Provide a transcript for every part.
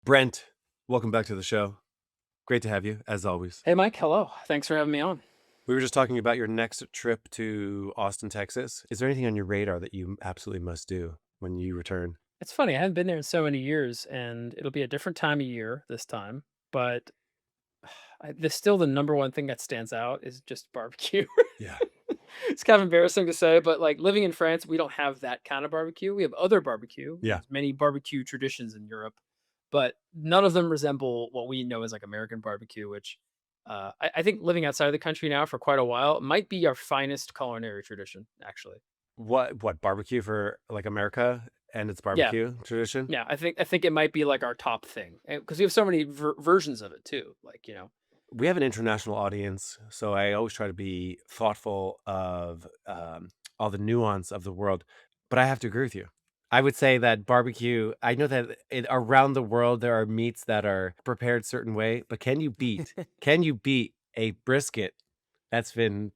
Brent, welcome back to the show. Great to have you, as always. Hey, Mike. Hello. Thanks for having me on. We were just talking about your next trip to Austin, Texas. Is there anything on your radar that you absolutely must do when you return? It's funny. I haven't been there in so many years, and it'll be a different time of year this time. But there's still the number one thing that stands out is just barbecue. Yeah. It's kind of embarrassing to say, but like living in France, we don't have that kind of barbecue. We have other barbecue. Yeah. There's many barbecue traditions in Europe, but none of them resemble what we know as like American barbecue, which I think living outside of the country now for quite a while might be our finest culinary tradition, actually. What barbecue for like America and its Yeah. barbecue tradition? Yeah, I think it might be like our top thing because we have so many versions of it too. Like We have an international audience, so I always try to be thoughtful of all the nuance of the world. But I have to agree with you. I would say that barbecue, I know that around the world there are meats that are prepared certain way, but can you beat a brisket that's been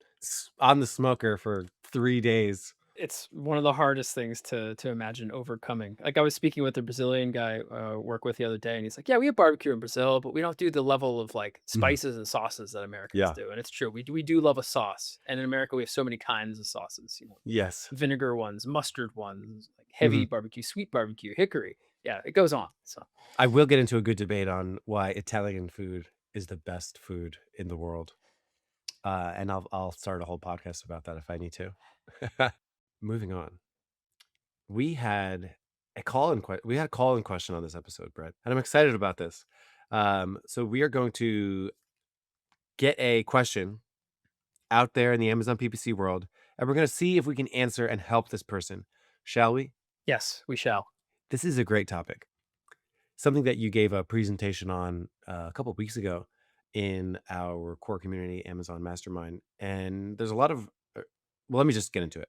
on the smoker for 3 days? it's one of the hardest things to imagine overcoming. Like I was speaking with a Brazilian guy work with the other day, and he's like, "Yeah, we have barbecue in Brazil, but we don't do the level of like Mhm. spices and sauces that Americans Yeah. do." And it's true, we do love a sauce, and in America we have so many kinds of sauces. Yes. Vinegar ones, mustard ones, like heavy Mhm. barbecue, sweet barbecue, hickory. Yeah, it goes on. So. I will get into a good debate on why Italian food is the best food in the world. And I'll start a whole podcast about that if I need to. Moving on. We had we had a call in question on this episode, Brett, and I'm excited about this. So we are going to get a question out there in the Amazon PPC world, and we're going to see if we can answer and help this person. Shall we? Yes, we shall. This is a great topic. Something that you gave a presentation on a couple of weeks ago in our core community Amazon Mastermind, and there's a lot of well, let me just get into it.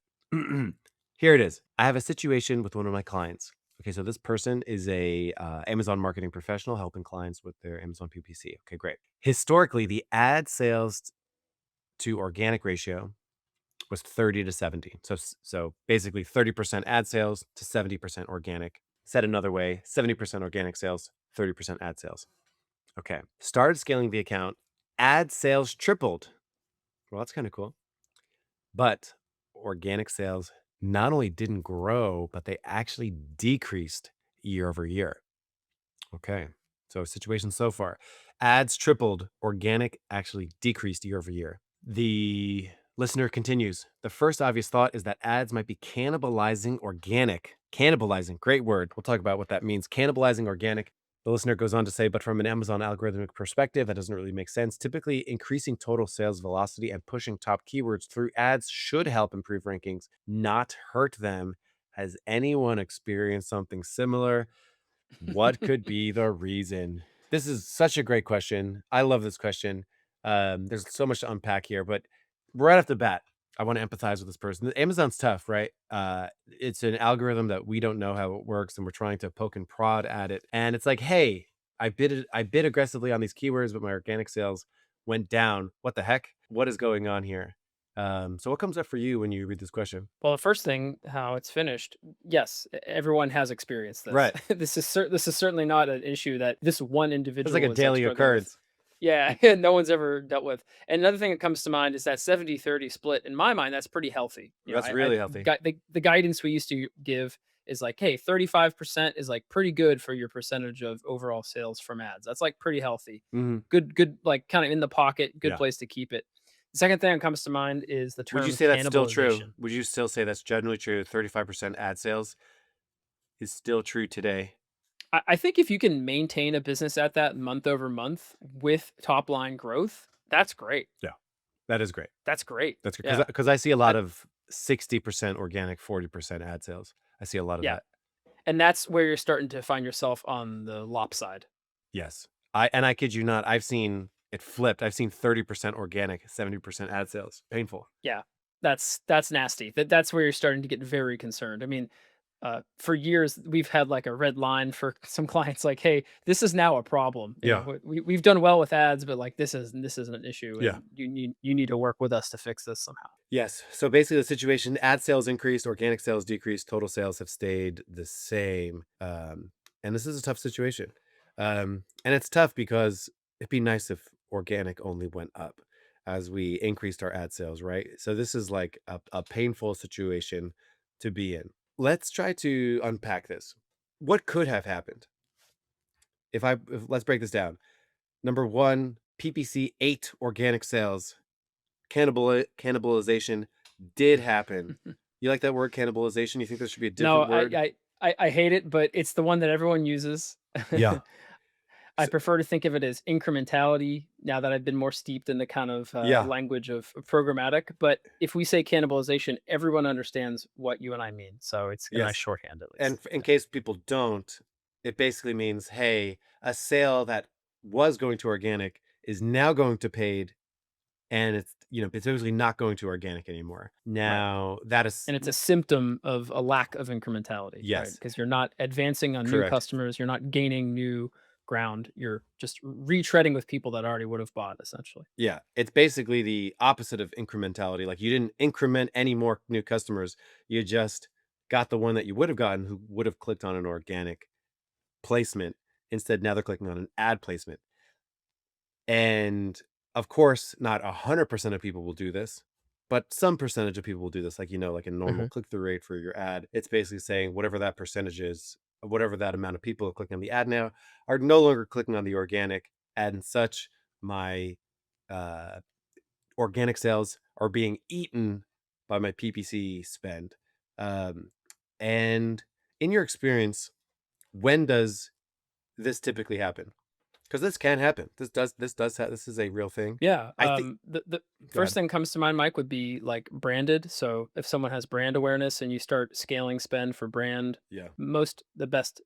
Here it is. I have a situation with one of my clients. Okay, so this person is a Amazon marketing professional helping clients with their Amazon PPC. Okay, great. Historically, the ad sales to organic ratio was 30 to 70. So basically 30% ad sales to 70% organic. Said another way, 70% organic sales, 30% ad sales. Okay. Started scaling the account. Ad sales tripled. Well, that's kind of cool. But organic sales not only didn't grow, but they actually decreased year over year. Okay. So situation so far. Ads tripled, organic actually decreased year over year. The listener continues. The first obvious thought is that ads might be cannibalizing organic. Cannibalizing, great word. We'll talk about what that means. Cannibalizing organic. The listener goes on to say, but from an Amazon algorithmic perspective, that doesn't really make sense. Typically, increasing total sales velocity and pushing top keywords through ads should help improve rankings, not hurt them. Has anyone experienced something similar? What could be the reason? This is such a great question. I love this question. There's so much to unpack here, but right off the bat, I want to empathize with this person. Amazon's tough, right? It's an algorithm that we don't know how it works, and we're trying to poke and prod at it. And it's like, hey, I bid aggressively on these keywords, but my organic sales went down. What the heck? What is going on here? So what comes up for you when you read this question? Well, the first thing, how it's finished, yes, everyone has experienced this. Right. This is certainly not an issue that this one It's like a individual is like daily struggling with. occurrence. Yeah, no one's ever dealt with. And another thing that comes to mind is that 70-30 split. In my mind, that's pretty healthy. That's I really healthy. the guidance we used to give is like, hey, 35% is like pretty good for your percentage of overall sales from ads. That's like pretty healthy. Mhm. Good, like kind of in the pocket, good Yeah. place to keep it. The second thing that comes to mind is the Would you term say that's still true? cannibalization. Would you still say that's generally true? 35% ad sales is still true today? I think if you can maintain a business at that month over month with top line growth, that's great. Yeah. That is great. That's great. That's good Yeah. because I see a lot That of 60% organic, 40% ad sales. I see a lot of yeah. that. And that's where you're starting to find yourself on the lopside. Yes. I kid you not, I've seen it flipped. I've seen 30% organic, 70% ad sales. Painful. Yeah. That's nasty. That's where you're starting to get very concerned. I mean, for years we've had like a red line for some clients like, hey, this is now a problem. Yeah. We've done well with ads, but like this isn't an issue Yeah. and you need to work with us to fix this somehow. Yes. So basically, the situation: ad sales increased, organic sales decreased, total sales have stayed the same. And this is a tough situation. And it's tough because it'd be nice if organic only went up as we increased our ad sales, right? So this is like a painful situation to be in. Let's try to unpack this. What could have happened if let's break this down. Number one, PPC ate organic sales. Cannibalization did happen. You like that word cannibalization? You think there should be a No, different word? I hate it, but it's the one that everyone uses. Yeah. I So, prefer to think of it as incrementality now that I've been more steeped in the kind of yeah. language of programmatic. But if we say cannibalization, everyone understands what you and I mean. So it's a nice Yes. shorthand, at And least. in case people don't, it basically means, hey, a sale that was going to organic is now going to paid, and it's basically not going to organic anymore. Right. Now that is And it's a symptom of a lack of incrementality, right? yes, Because you're not advancing on new correct. customers, you're not gaining new ground, you're just retreading with people that already would have bought, essentially. Yeah, it's basically the opposite of incrementality. Like you didn't increment any more new customers. You just got the one that you would have gotten who would have clicked on an organic placement. Instead, now they're clicking on an ad placement. And of course, not 100% of people will do this, but some percentage of people will do this. Like a normal Mhm. click through rate for your ad. It's basically saying whatever that percentage is, whatever that amount of people are clicking on the ad now are no longer clicking on the organic ad and such. My uh, organic sales are being eaten by my PPC spend. Um, and in your experience, when does this typically happen? Because this can happen. This is a real thing. Yeah, I think. the Go first ahead. thing comes to mind, Mike, would be, like, branded. So, if someone has brand awareness and you start scaling spend for brand, Yeah. the best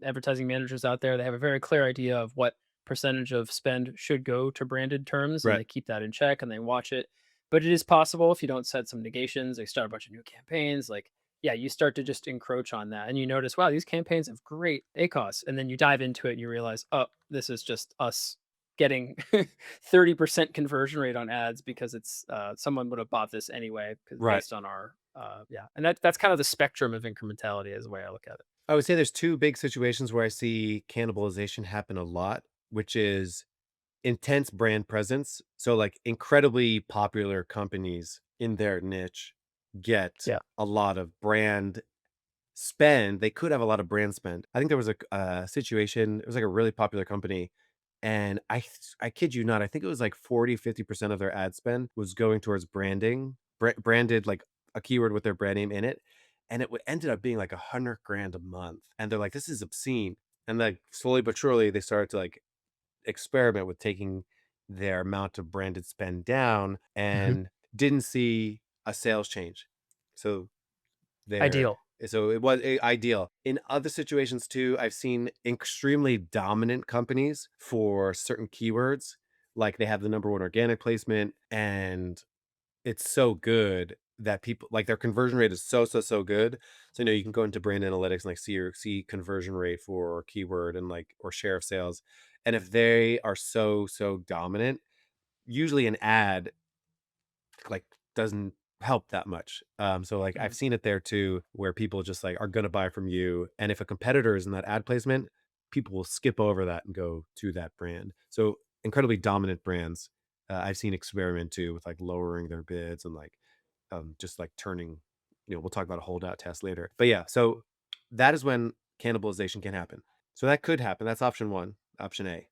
advertising managers out there, they have a very clear idea of what percentage of spend should go to branded terms, and Right. they keep that in check and they watch it. But it is possible if you don't set some negations, they start a bunch of new campaigns, like, yeah, you start to just encroach on that and you notice, wow, these campaigns have great ACOS. And then you dive into it and you realize, oh, this is just us getting 30% conversion rate on ads because it's someone would have bought this anyway because Right. based on our yeah, and that's kind of the spectrum of incrementality is the way I look at it. I would say there's two big situations where I see cannibalization happen a lot, which is intense brand presence. So, like, incredibly popular companies in their niche get Yeah. a lot of brand spend. They could have a lot of brand spend. I think there was a situation, it was like a really popular company, and I kid you not, I think it was like 40-50% of their ad spend was going towards branding, branded, like, a keyword with their brand name in it, and it ended up being like 100 grand a month, and they're like, "This is obscene." And, like, slowly but surely, they started to, like, experiment with taking their amount of branded spend down Mhm. and didn't see a sales change. So there Ideal. so it was ideal. In other situations too, I've seen extremely dominant companies for certain keywords, like they have the number one organic placement, and it's so good that people like their conversion rate is so good. So you can go into brand analytics and like see conversion rate for keyword and like or share of sales. And if they are so dominant, usually an ad like doesn't help that much. So like I've Mhm. seen it there too, where people just like are gonna buy from you, and if a competitor is in that ad placement, people will skip over that and go to that brand. So incredibly dominant brands, I've seen experiment too with like lowering their bids and like just like turning. We'll talk about a holdout test later, but yeah. So that is when cannibalization can happen. So that could happen. That's option one, option A.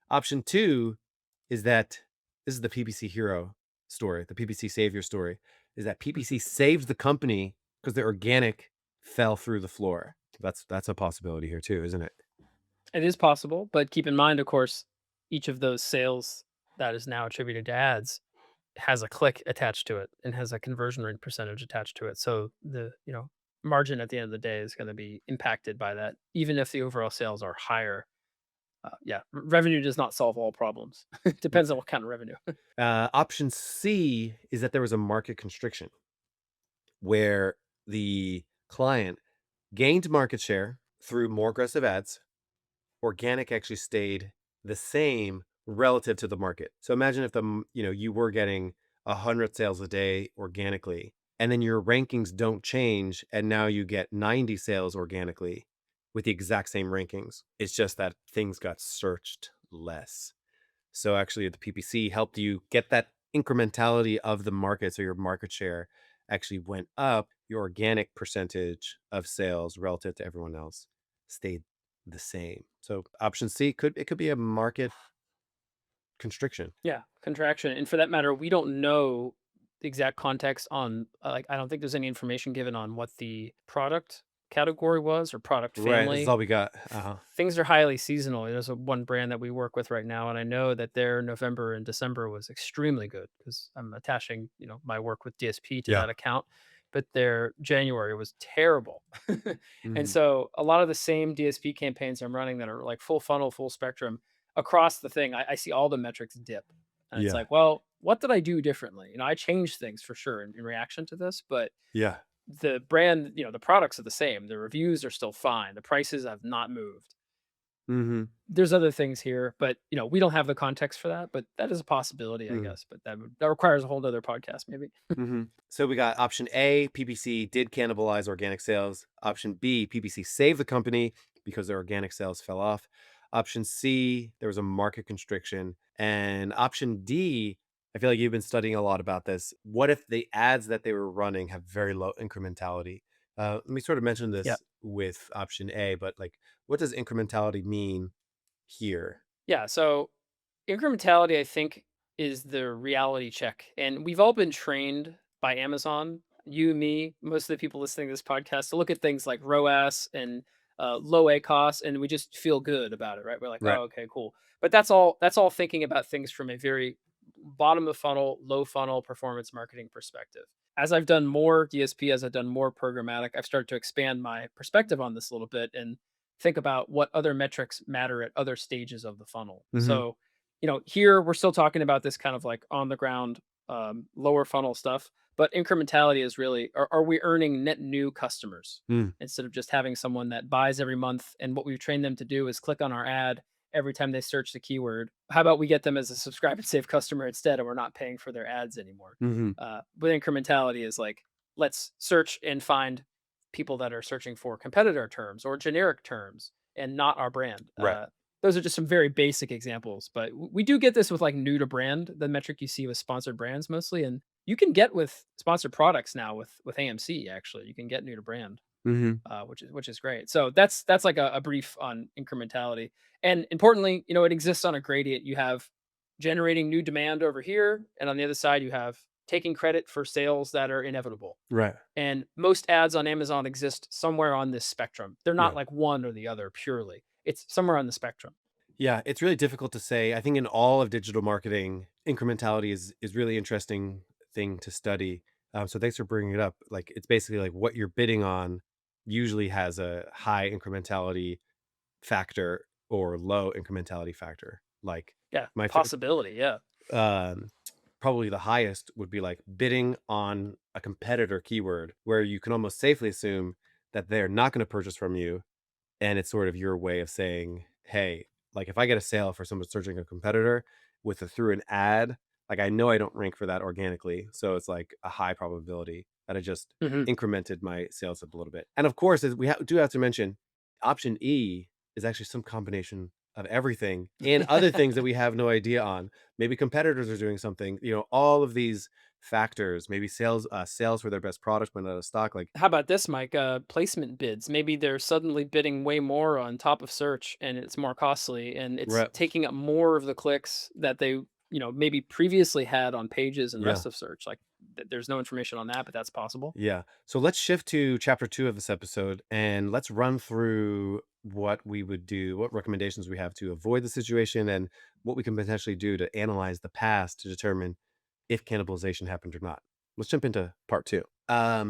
Option two is that this is the PPC hero story, the PPC savior story, is that PPC saved the company because their organic fell through the floor. That's a possibility here too, isn't it? It is possible, but keep in mind, of course, each of those sales that is now attributed to ads has a click attached to it and has a conversion rate percentage attached to it. So the, margin at the end of the day is going to be impacted by that, even if the overall sales are higher. Yeah, revenue does not solve all problems. It depends on what kind of revenue. Option C is that there was a market constriction where the client gained market share through more aggressive ads. Organic actually stayed the same relative to the market. So imagine if you were getting 100 sales a day organically, and then your rankings don't change, and now you get 90 sales organically. with the exact same rankings. It's just that things got searched less. So actually, the PPC helped you get that incrementality of the market. So your market share actually went up. Your organic percentage of sales relative to everyone else stayed the same. So option C could be a market constriction. Yeah, contraction. And for that matter, we don't know the exact context on like I don't think there's any information given on what the product category was or product Right. This is family. all we got. Uh-huh. Things are highly seasonal. There's one brand that we work with right now, and I know that their November and December was extremely good because I'm attaching, my work with DSP to Yeah. that account. But their January was terrible, and Mhm. so a lot of the same DSP campaigns I'm running that are like full funnel, full spectrum across the thing. I see all the metrics dip, and it's Yeah. like, well, what did I do differently? I changed things for sure in reaction to this, but Yeah. the brand, the products are the same. The reviews are still fine. The prices have not moved. Mhm. There's other things here, but, we don't have the context for that, but that is a possibility, I Mm. guess, but that requires a whole other podcast maybe. Mhm. So we got option A, PPC did cannibalize organic sales. Option B, PPC saved the company because their organic sales fell off. Option C, there was a market constriction. And option D, I feel like you've been studying a lot about this. What if the ads that they were running have very low incrementality? Let me sort of mention Yeah. this with option A, but like, what does incrementality mean here? Yeah, so incrementality, I think, is the reality check. And we've all been trained by Amazon, you, me, most of the people listening to this podcast, to look at things like ROAS and low A costs, and we just feel good about it, right? We're like, Right. oh, okay, cool. But that's all thinking about things from a very bottom of funnel, low funnel performance marketing perspective. As I've done more DSP, as I've done more programmatic, I've started to expand my perspective on this a little bit and think about what other metrics matter at other stages of the funnel. Hmm. So, here we're still talking about this kind of like on the ground, lower funnel stuff, but incrementality is really are we earning net new customers Mm. instead of just having someone that buys every month and what we've trained them to do is click on our ad every time they search the keyword. How about we get them as a subscribe and save customer instead and we're not paying for their ads anymore? Hmm. But incrementality is like, let's search and find people that are searching for competitor terms or generic terms and not our brand. Right. Those are just some very basic examples, but we do get this with like new to brand, the metric you see with sponsored brands mostly, and you can get with sponsored products now with AMC. Actually, you can get new to brand, Hmm. which is great. So that's like a brief on incrementality, and importantly, it exists on a gradient. You have generating new demand over here, and on the other side, you have taking credit for sales that are inevitable. Right. And most ads on Amazon exist somewhere on this spectrum. They're not Yeah. like one or the other purely. It's somewhere on the spectrum. Yeah, it's really difficult to say. I think in all of digital marketing, incrementality is really interesting thing to study. So thanks for bringing it up. Like it's basically like what you're bidding on usually has a high incrementality factor or low incrementality factor. Like Yeah, my possibility. Yeah. um, probably the highest would be like bidding on a competitor keyword, where you can almost safely assume that they're not going to purchase from you, and it's sort of your way of saying, "Hey, like if I get a sale for someone searching a competitor with a through an ad, like I know I don't rank for that organically, so it's like a high probability that I just Hmm. incremented my sales up a little bit." And of course, as do have to mention, option E is actually some combination of everything and other things that we have no idea on. Maybe competitors are doing something. All of these factors. Maybe sales for their best product went out of stock. Like How about this, Mike? Placement bids. Maybe they're suddenly bidding way more on top of search and it's more costly and it's right, taking up more of the clicks that they, maybe previously had on pages and yeah. rest of search. Like there's no information on that, but that's possible. Yeah. So let's shift to chapter 2 of this episode and let's run through what we would do, what recommendations we have to avoid the situation, and what we can potentially do to analyze the past to determine if cannibalization happened or not. Let's jump into part 2.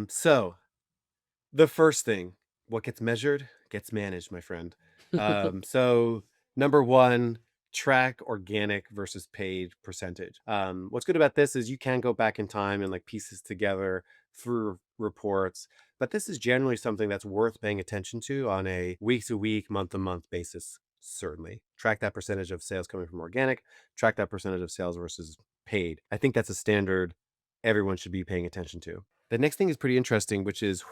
So the first thing, what gets measured gets managed, my friend. So number one, track organic versus paid percentage. What's good about this is you can go back in time and like pieces together through reports, but this is generally something that's worth paying attention to on a week to week, month to month basis. Certainly track that percentage of sales coming from organic, track that percentage of sales versus paid. I think that's a standard everyone should be paying attention to. The next thing is pretty interesting, which is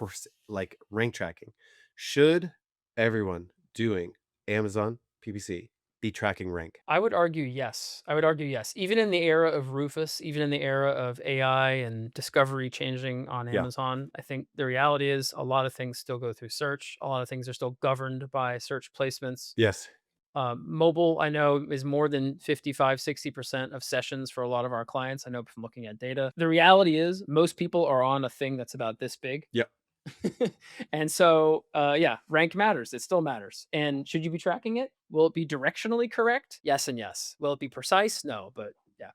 like rank tracking. Should everyone doing Amazon PPC be tracking rank? I would argue yes. I would argue yes. Even in the era of Rufus, even in the era of AI and discovery changing on Yeah. Amazon, I think the reality is a lot of things still go through search. A lot of things are still governed by search placements. Yes. Mobile, I know, is more than 55, 60% of sessions for a lot of our clients. I know from looking at data. The reality is most people are on a thing that's about this big. Yep. And so, yeah, rank matters. It still matters. And should you be tracking it? Will it be directionally correct? Yes and yes. Will it be precise? No, but yeah.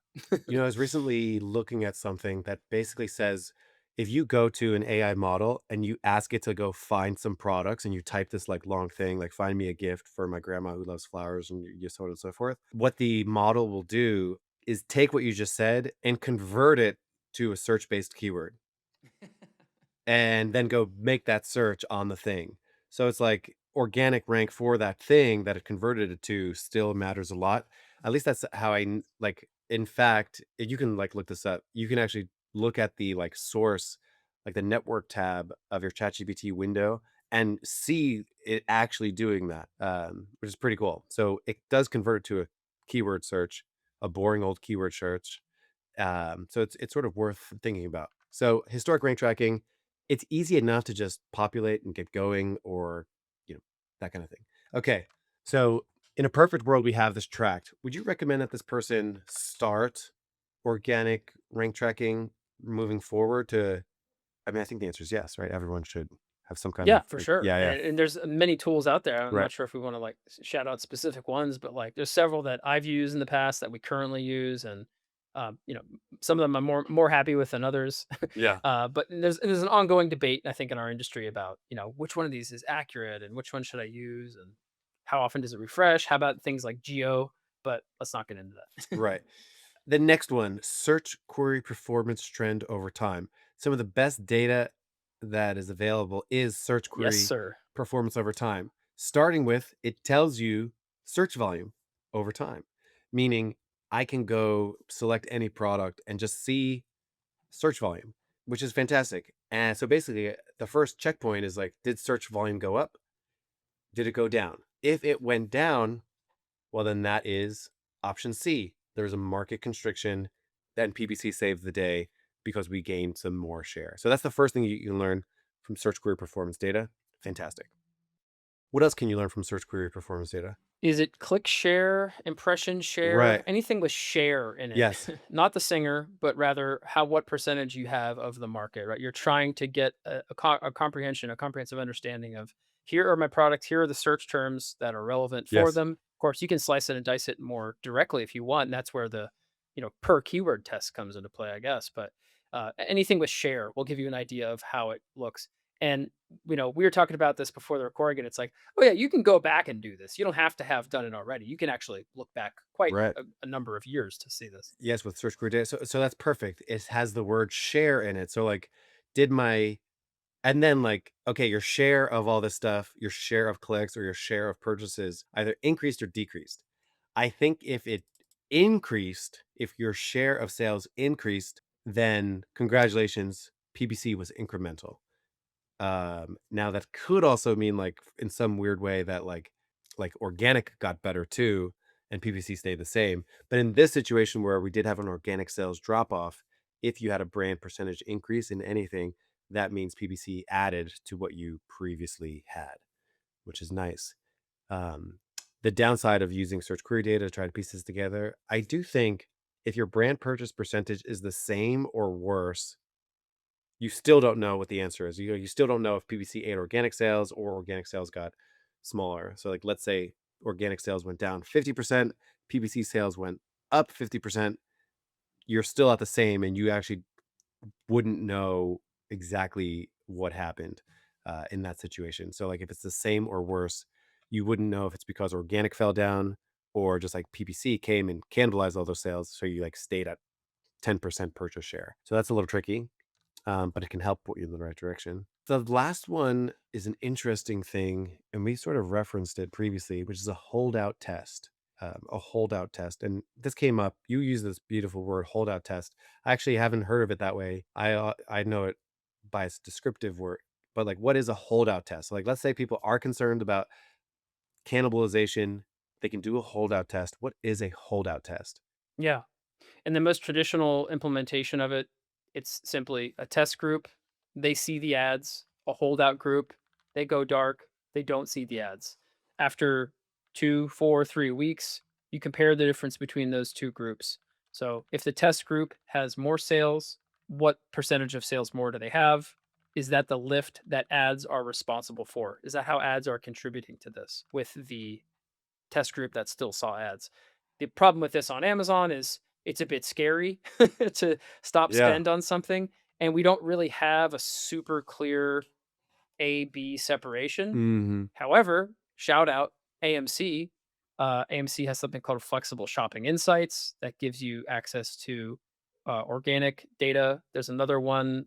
I was recently looking at something that basically says if you go to an AI model and you ask it to go find some products and you type this like long thing, like find me a gift for my grandma who loves flowers and you so on and so forth, what the model will do is take what you just said and convert it to a search based keyword and then go make that search on the thing. So it's like organic rank for that thing that it converted it to still matters a lot. At least that's how like in fact, you can like look this up. You can actually look at the like source, like the network tab of your ChatGPT window and see it actually doing that, which is pretty cool. So it does convert it to a keyword search, a boring old keyword search, so it's sort of worth thinking about. So historic rank tracking, it's easy enough to just populate and get going, or you know that kind of thing. Okay, so in a perfect world, we have this tracked. Would you recommend that this person start organic rank tracking moving forward to? I mean, I think the answer is yes, right? Everyone should have some kind Yeah, of for like, sure. yeah, yeah, And there's many tools out there. I'm right, not sure if we want to like shout out specific ones, but like there's several that I've used in the past that we currently use, and some of them I'm more happy with than others. yeah, But there's an ongoing debate, I think, in our industry about which one of these is accurate and which one should I use and how often does it refresh? How about things like geo? But let's not get into that. right. The next one, search query performance trend over time. Some of the best data that is available is search Yes, query sir. performance over time. Starting with, it tells you search volume over time, meaning I can go select any product and just see search volume, which is fantastic. And so basically, the first checkpoint is like, did search volume go up? Did it go down? If it went down, well, then that is option C. There's a market constriction. Then PPC saved the day because we gained some more share. So that's the first thing you can learn from search query performance data. Fantastic. What else can you learn from search query performance data? Is it click share, impression share, Right. anything with share in it? Yes. Not the singer, but rather what percentage you have of the market, right? You're trying to get a comprehension, a comprehensive understanding of here are my products, here are the search terms that are relevant for Yes. them. Of course, you can slice it and dice it more directly if you want, and that's where the per keyword test comes into play, I guess. But anything with share will give you an idea of how it looks. And we were talking about this before the recording, and it's like, oh yeah, you can go back and do this. You don't have to have done it already. You can actually look back quite Right. a number of years to see this. Yes, with search query data. So that's perfect. It has the word share in it. So like, did my and then like, okay, your share of all this stuff, your share of clicks or your share of purchases either increased or decreased. I think if it increased, if your share of sales increased, then congratulations, PPC was incremental. Now that could also mean like in some weird way that like organic got better too and PPC stayed the same. But in this situation where we did have an organic sales drop off, if you had a brand percentage increase in anything, that means PPC added to what you previously had, which is nice. Um, the downside of using search query data to try to piece this together, I do think if your brand purchase percentage is the same or worse, you still don't know what the answer is. You still don't know if PPC ate organic sales or organic sales got smaller. So like let's say organic sales went down 50%, PPC sales went up 50%, you're still at the same and you actually wouldn't know exactly what happened in that situation. So like if it's the same or worse, you wouldn't know if it's because organic fell down or just like PPC came and cannibalized all those sales. So you like stayed at 10% purchase share. So that's a little tricky, but it can help point you in the right direction. The last one is an interesting thing, and we sort of referenced it previously, which is a holdout test. A holdout test, and this came up. You use this beautiful word, holdout test. I actually haven't heard of it that way. I know it by its descriptive word, but like what is a holdout test? Like let's say people are concerned about cannibalization, they can do a holdout test. What is a holdout test? Yeah. And the most traditional implementation of it, it's simply a test group. They see the ads, a holdout group, they go dark, they don't see the ads. After 2, 4, 3 weeks, you compare the difference between those two groups. So if the test group has more sales, what percentage of sales more do they have? Is that the lift that ads are responsible for? Is that how ads are contributing to this with the test group that still saw ads? The problem with this on Amazon is it's a bit scary to stop Yeah. spend on something, and we don't really have a super clear A B separation. Hmm. However, shout out AMC. AMC has something called Flexible Shopping Insights that gives you access to organic data. There's another one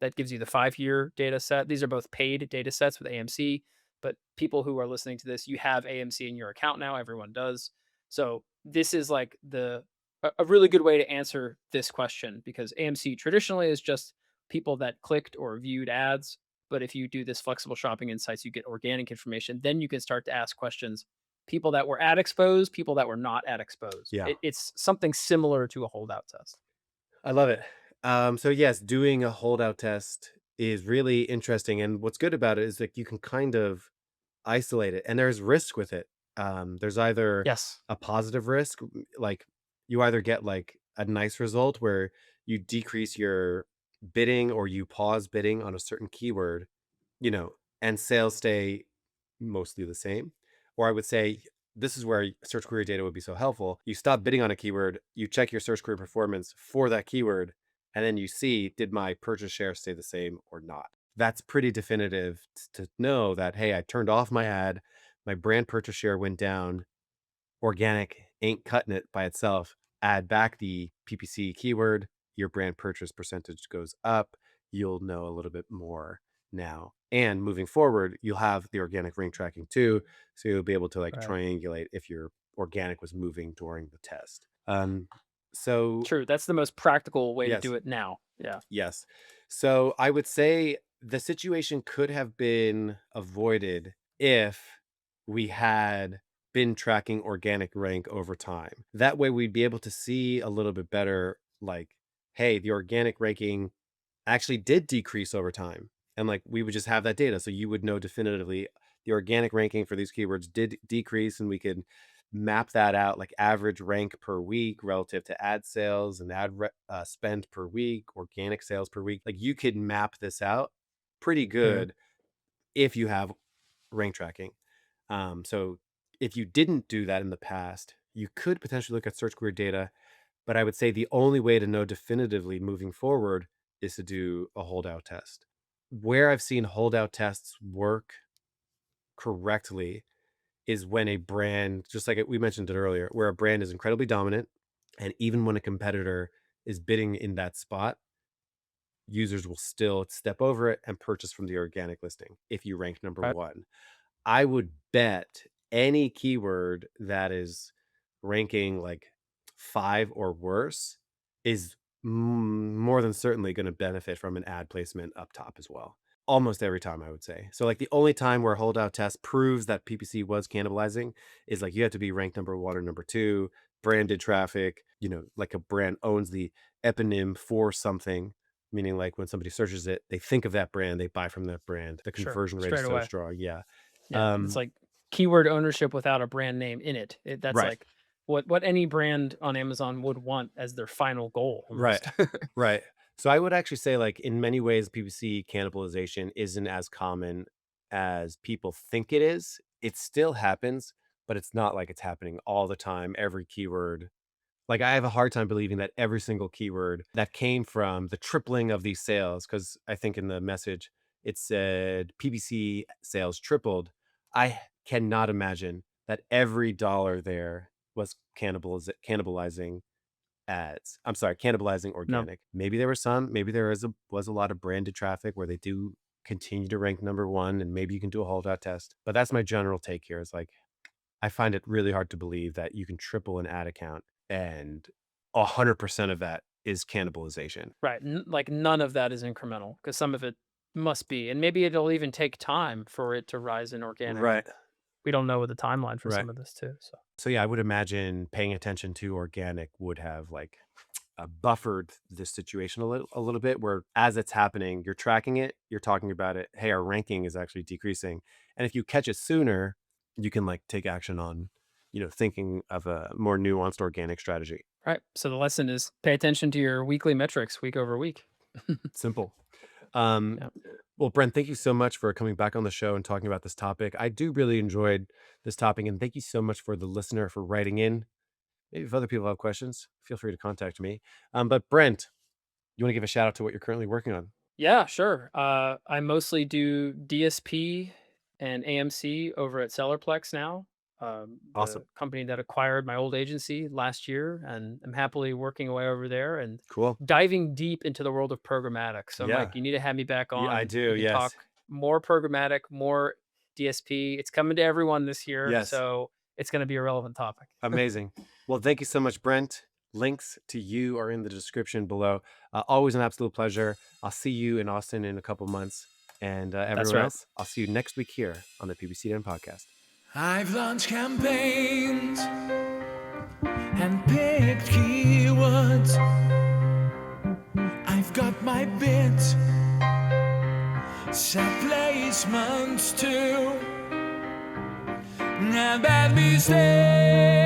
that gives you the 5 year data set. These are both paid data sets with AMC, but people who are listening to this, you have AMC in your account now. Everyone does. So this is like a really good way to answer this question because AMC traditionally is just people that clicked or viewed ads, but if you do this flexible shopping insights, you get organic information. Then you can start to ask questions. People that were ad exposed, people that were not ad exposed. Yeah. It's something similar to a holdout test. I love it. So yes, doing a holdout test is really interesting. And what's good about it is that you can kind of isolate it and there's risk with it. There's either Yes. a positive risk, like you either get like a nice result where you decrease your bidding or you pause bidding on a certain keyword, you know, and sales stay mostly the same. Or I would say this is where search query data would be so helpful. You stop bidding on a keyword, you check your search query performance for that keyword, and then you see, did my purchase share stay the same or not? That's pretty definitive to know that, hey, I turned off my ad, my brand purchase share went down, organic ain't cutting it by itself. Add back the PPC keyword, your brand purchase percentage goes up. You'll know a little bit more now. And moving forward, you'll have the organic rank tracking too. So you'll be able to like Right. triangulate if your organic was moving during the test. So True. That's the most practical way to yes, do it now. Yeah. yes. So I would say the situation could have been avoided if we had been tracking organic rank over time. That way we'd be able to see a little bit better, like, hey, the organic ranking actually did decrease over time. And like we would just have that data. So you would know definitively the organic ranking for these keywords did decrease, and we could map that out like average rank per week relative to ad sales and spend per week, organic sales per week. Like you could map this out pretty Mhm. good if you have rank tracking. So if you didn't do that in the past, you could potentially look at search query data, but I would say the only way to know definitively moving forward is to do a holdout test. Where I've seen holdout tests work correctly is when a brand, just like we mentioned it earlier, where a brand is incredibly dominant, and even when a competitor is bidding in that spot, users will still step over it and purchase from the organic listing if you rank number Right. one. I would bet any keyword that is ranking like 5 or worse is more than certainly gonna benefit from an ad placement up top as well. Almost every time, I would say. So, like, the only time where holdout test proves that PPC was cannibalizing is, like, you have to be ranked number 1 or number 2, branded traffic, like a brand owns the eponym for something, meaning, like, when somebody searches it, they think of that brand, they buy from that brand. The Sure. conversion rate is Straight so away. strong, yeah. Yeah. It's Um, like keyword ownership without a brand name in it. That's right, like what any brand on Amazon would want as their final goal right, almost. right. So I would actually say, like, in many ways, PPC cannibalization isn't as common as people think it is. It still happens, but it's not like it's happening all the time, every keyword. Like, I have a hard time believing that every single keyword that came from the tripling of these sales, because I think in the message it said PPC sales tripled. I cannot imagine that every dollar there was cannibalizing ads. I'm sorry, cannibalizing No. organic. Maybe there were some, maybe there was a lot of branded traffic where they do continue to rank number one, and maybe you can do a holdout test. But that's my general take here is like I find it really hard to believe that you can triple an ad account and 100% of that is cannibalization. Right. Like none of that is incremental because some of it Must be, and maybe it'll even take time for it to rise in organic. Right. We don't know the timeline for Right. some of this too, so. So yeah, I would imagine paying attention to organic would have like buffered this situation a little bit where as it's happening, you're tracking it, you're talking about it. Hey, our ranking is actually decreasing. And if you catch it sooner, you can like take action on, thinking of a more nuanced organic strategy. Right, so the lesson is pay attention to your weekly metrics week over week. Simple. Um, Yeah. well, Brent, thank you so much for coming back on the show and talking about this topic. I do really enjoyed this topic, and thank you so much for the listener for writing in. Maybe if other people have questions, feel free to contact me. But Brent, you want to give a shout out to what you're currently working on? Yeah, sure. I mostly do DSP and AMC over at Sellerplex now, the Awesome. company that acquired my old agency last year, and I'm happily working away over there and Cool. diving deep into the world of programmatic. So, Yeah. Mike, you need to have me back Yeah, I on. do. We can Yes. talk more programmatic, more DSP. It's coming to everyone this year, Yes. so it's going to be a relevant topic. Amazing. Well, thank you so much, Brent. Links to you are in the description below. Always an absolute pleasure. I'll see you in Austin in a couple months. And That's everyone right. else, I'll see you next week here on the PPC Den podcast. I've launched campaigns and picked keywords. I've got my bids, set placements too. Not bad mistakes.